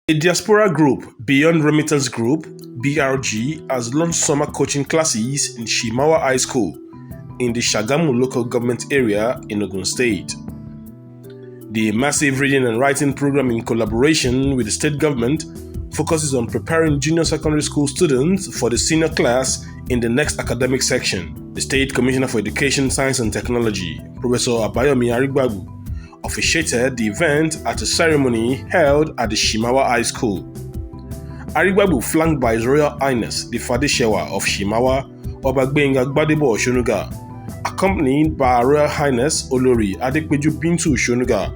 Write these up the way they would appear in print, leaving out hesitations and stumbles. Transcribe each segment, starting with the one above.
The Diaspora group, Beyond Remittance Group, BRG, has launched summer coaching classes in Simawa High School in the Sagamu Local Government area in Ogun State. The massive reading and writing program in collaboration with the state government focuses on preparing junior secondary school students for the senior class in the next academic section. The State Commissioner for Education, Science and Technology, Professor Abayomi Arigbabu, officiated the event at a ceremony held at the Simawa High School. Arigbabu, flanked by His Royal Highness the Fadishewa of Simawa, Obagbenga Gbadebo Oshonuga, accompanied by Her Royal Highness Olori Adepeju Bintu Oshonuga,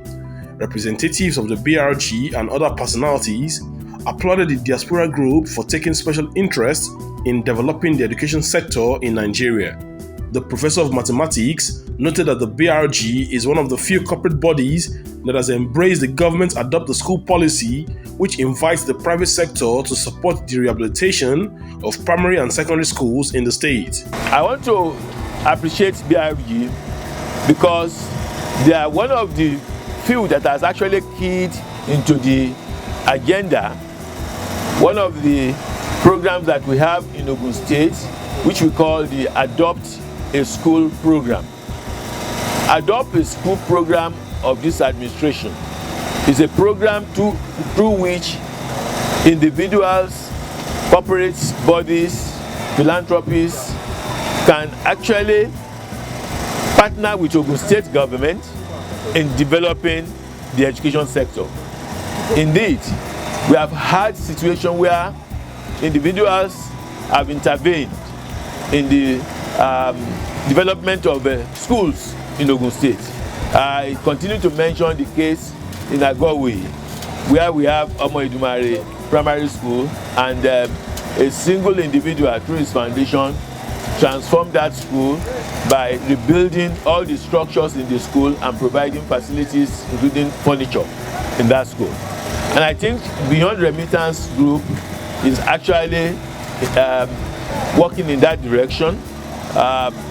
representatives of the BRG and other personalities applauded the Diaspora group for taking special interest in developing the education sector in Nigeria. The professor of mathematics noted that the BRG is one of the few corporate bodies that has embraced the government's adopt the school policy, which invites the private sector to support the rehabilitation of primary and secondary schools in the state. I want to appreciate BRG because they are one of the few that has actually keyed into the agenda, one of the programs that we have in Ogun State, which we call the Adopt a School program. Adopt a School program of this administration is a program through which individuals, corporate bodies, philanthropies can actually partner with Ogun State government in developing the education sector. Indeed, we have had situations where individuals have intervened in the development of schools in Ogun State. I continue to mention the case in Agowe, where we have Omo Idumare Primary School, and a single individual through his foundation transformed that school by rebuilding all the structures in the school and providing facilities, including furniture, in that school. And I think Beyond Remittance Group is actually working in that direction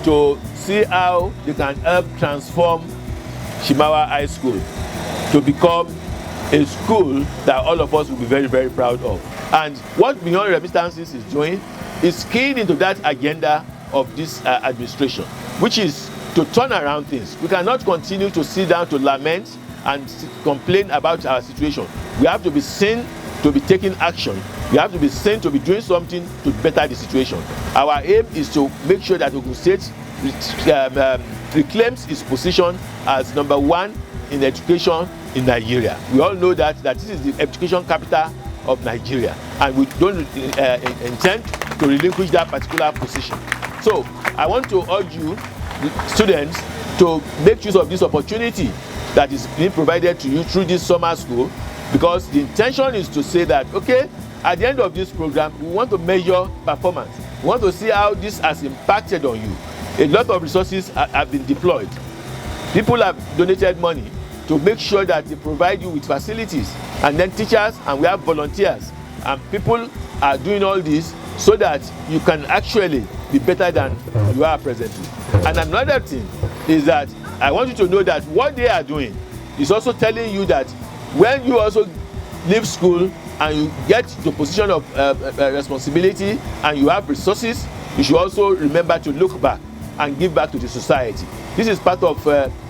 to see how they can help transform Simawa High School to become a school that all of us will be very, very proud of. And what Beyond Remittances is doing is keying into that agenda of this administration, which is to turn around things. We cannot continue to sit down to lament and complain about our situation. We have to be seen to be taking action. We have to be seen to be doing something to better the situation. Our aim is to make sure that Ogun State reclaims its position as number one in education in Nigeria. We all know that this is the education capital of Nigeria, and we don't intend to relinquish that particular position. So I want to urge you, students, to make use of this opportunity that is being provided to you through this summer school, because the intention is to say that, okay, at the end of this program, we want to measure performance. We want to see how this has impacted on you. A lot of resources have been deployed. People have donated money to make sure that they provide you with facilities, and then teachers, and we have volunteers, and people are doing all this so that you can actually be better than you are presently. And another thing is that I want you to know that what they are doing is also telling you that when you also leave school and you get to a position of responsibility and you have resources, you should also remember to look back and give back to the society. This is part of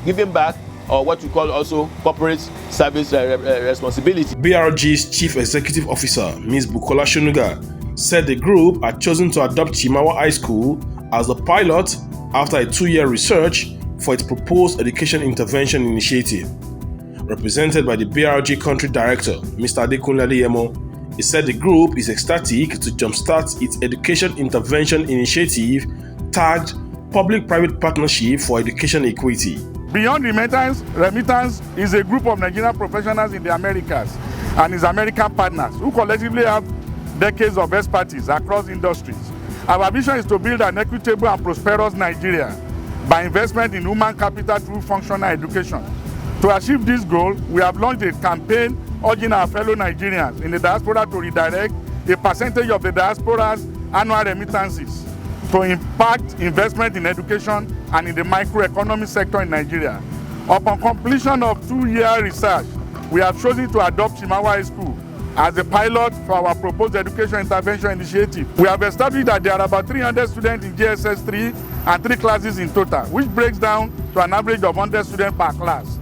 giving back, or what we call also corporate service responsibility. BRG's Chief Executive Officer, Ms. Bukola Shonuga, said the group had chosen to adopt Simawa High School as the pilot after a 2-year research for its proposed education intervention initiative. Represented by the BRG Country Director, Mr. Adekunle Adeyemo, he said the group is ecstatic to jumpstart its education intervention initiative tagged Public-Private Partnership for Education Equity. Beyond Remittance is a group of Nigerian professionals in the Americas and its American partners who collectively have decades of expertise across industries. Our vision is to build an equitable and prosperous Nigeria by investment in human capital through functional education. To achieve this goal, we have launched a campaign urging our fellow Nigerians in the diaspora to redirect a percentage of the diaspora's annual remittances to impact investment in education and in the microeconomic sector in Nigeria. Upon completion of 2-year research, we have chosen to adopt Simawa High School as a pilot for our proposed education intervention initiative. We have established that there are about 300 students in JSS 3 and 3 classes in total, which breaks down to an average of 100 students per class.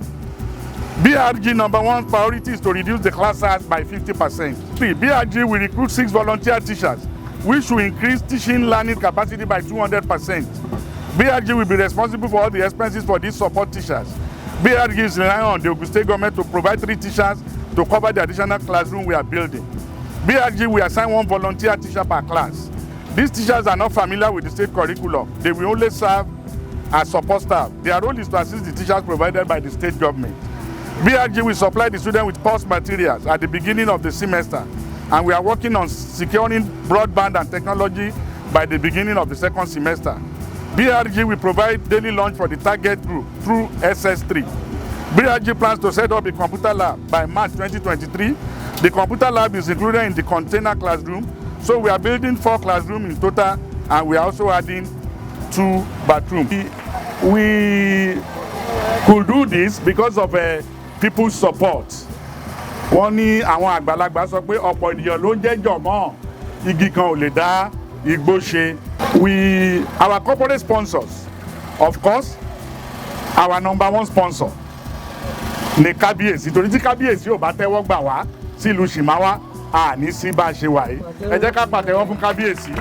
BRG number 1 priority is to reduce the class size by 50%. BRG will recruit 6 volunteer teachers, which will increase teaching learning capacity by 200%. BRG will be responsible for all the expenses for these support teachers. BRG is relying on the Ogun State government to provide 3 teachers to cover the additional classroom we are building. BRG will assign 1 volunteer teacher per class. These teachers are not familiar with the state curriculum. They will only serve as support staff. Their role is to assist the teachers provided by the state government. BRG will supply the students with course materials at the beginning of the semester, and we are working on securing broadband and technology by the beginning of the second semester. BRG will provide daily lunch for the target group through SS3. BRG plans to set up a computer lab by March 2023. The computer lab is included in the container classroom, so we are building 4 classrooms in total, and we are also adding 2 bathrooms. We could do this because of people's support. Wọ́n ní àwọn àgbàlagbà sọ pé ọ̀pọ̀ ènìyàn ló jẹ́ jọ̀mọ́, igi kan ò lè dá igbó ṣe. Our corporate sponsors, of course, our number 1 sponsor ni Kábíyèsí. Torí tí Kábíyèsí ò bá tẹ́wọ́ gbà wá sí ìlú Simawa, a ní sí bá ṣe wà yìí. Ẹ jẹ́ ká pàtẹ́wọ́ fún Kábíyèsí.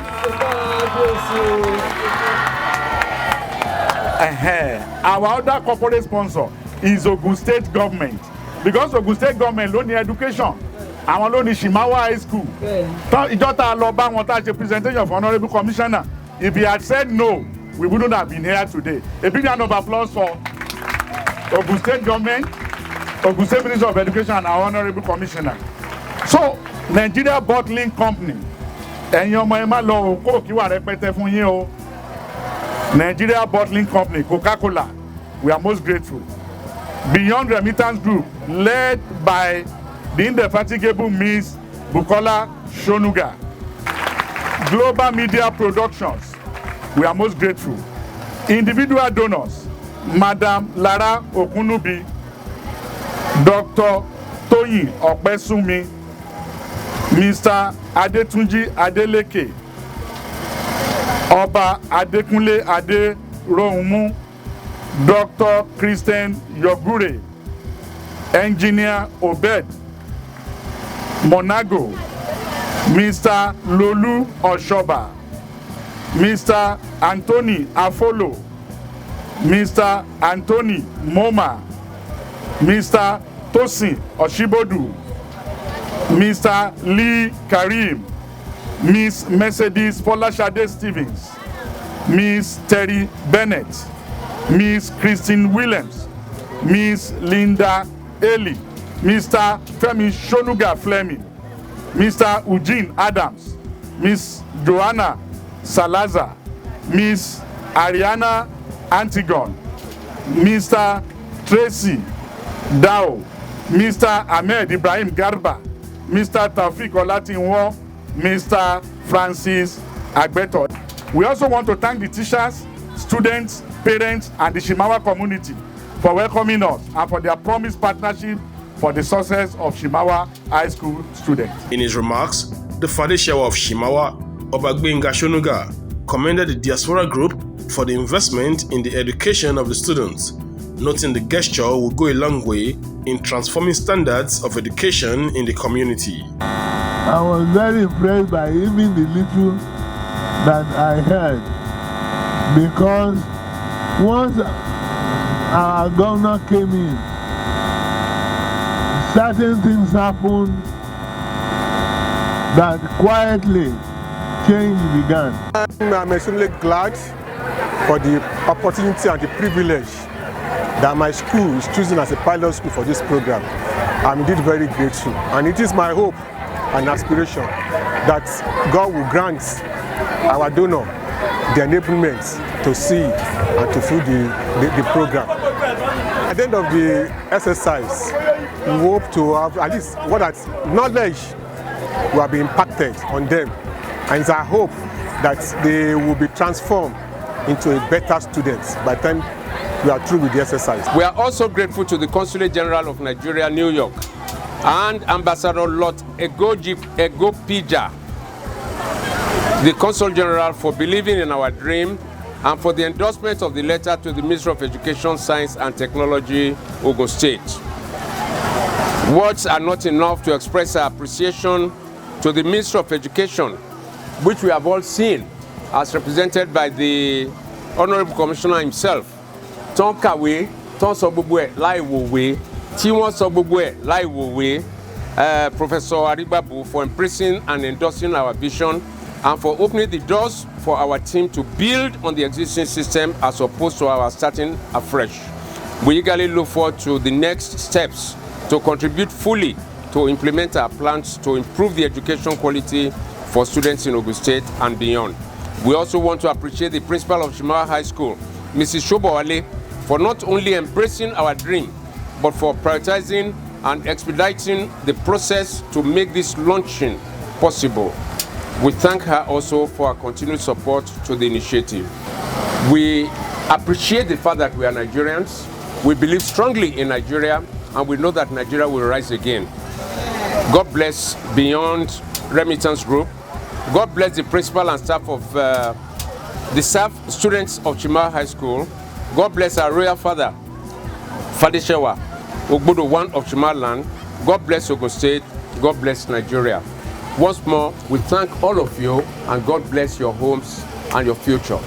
Our other corporate sponsor is Ogun State government, because Ogun State government ló ní education, àwọn ló ní Simawa High School. Ìjọ tá a lọ bá wọn tá a ṣe presentation of honourable commissioner. If he had said no, we wouldn't have been here today. A big round of applause for Ogun State government, Ogun State Ministry of Education, and our honourable commissioner. So Nigeria Bottling Company, ẹ̀yin ọmọ ẹ má lọ òkú òkú wà rẹpẹtẹ fún yín o. Nigeria Bottling Company, Coca-Cola, we are most grateful. Beyond Remittance Group, led by the indefatigable Miss Bukola Shonuga. Global Media Productions, we are most grateful. Individual donors, Madam Lara Okunubi, Dr. Toyin Okpesumi, Mr. Adetunji Adeleke, Oba Adekunle Aderounmu, Dr. Christian Yogure, Engineer Obed Monago, Mr. Lolu Oshoba, Mr. Anthony Afolo, Mr. Anthony Moma, Mr. Tosin Oshibodu, Mr. Lee Karim, Miss Mercedes Folashade Stevens, Miss Terry Bennett, Miss Christine Williams, Miss Linda Ely, Mr. Femi Shonuga Fleming, Mr. Eugene Adams, Miss Joanna Salazar, Miss Ariana Antigon, Mr. Tracy Dao, Mr. Ahmed Ibrahim Garba, Mr. Taufik Olatinwo, Mr. Francis Agbeto. We also want to thank the teachers, students, parents, and the Simawa community for welcoming us and for their promised partnership for the success of Simawa High School students. In his remarks, the Father Shawa of Simawa, Obagbenga Shonuga, commended the Diaspora Group for the investment in the education of the students, noting the gesture will go a long way in transforming standards of education in the community. I was very impressed by even the little that I heard, because once our governor came in, certain things happened that quietly change began. I'm extremely glad for the opportunity and the privilege that my school is choosing as a pilot school for this program. I'm indeed very grateful, and it is my hope and aspiration that God will grant our donor the enablement to see and to fill the program. At the end of the exercise, we hope to have at least what that knowledge will have been impacted on them, and it's our hope that they will be transformed into a better students by the time we are through with the exercise. We are also grateful to the Consulate General of Nigeria, New York, and Ambassador Lot Egopija, the Consul General, for believing in our dream and for the endorsement of the letter to the Ministry of Education, Science and Technology, Ogun State. Words are not enough to express our appreciation to the Ministry of Education, which we have all seen as represented by the Honorable Commissioner himself. Ton kawe, ton sọ gbogbo ẹ̀ láì wòwe, tí wọ́n sọ gbogbo ẹ̀ láì wòwe. Professor Arigbabu, for embracing and endorsing our vision and for opening the doors for our team to build on the existing system as opposed to our starting afresh. We eagerly look forward to the next steps to contribute fully to implement our plans to improve the education quality for students in Ogun State and beyond. We also want to appreciate the principal of Simawa High School, Mrs. Shobowale, for not only embracing our dream, but for prioritizing and expediting the process to make this launching possible. We thank her also for her continued support to the initiative. We appreciate the fact that we are Nigerians. We believe strongly in Nigeria, and we know that Nigeria will rise again. God bless Beyond Remittance Group. God bless the principal and staff of the staff students of Simawa High School. God bless our royal father, Fadishewa Ogbodo I of Simawa land. God bless Ogun State. God bless Nigeria. Once more, we thank all of you, and God bless your homes and your future.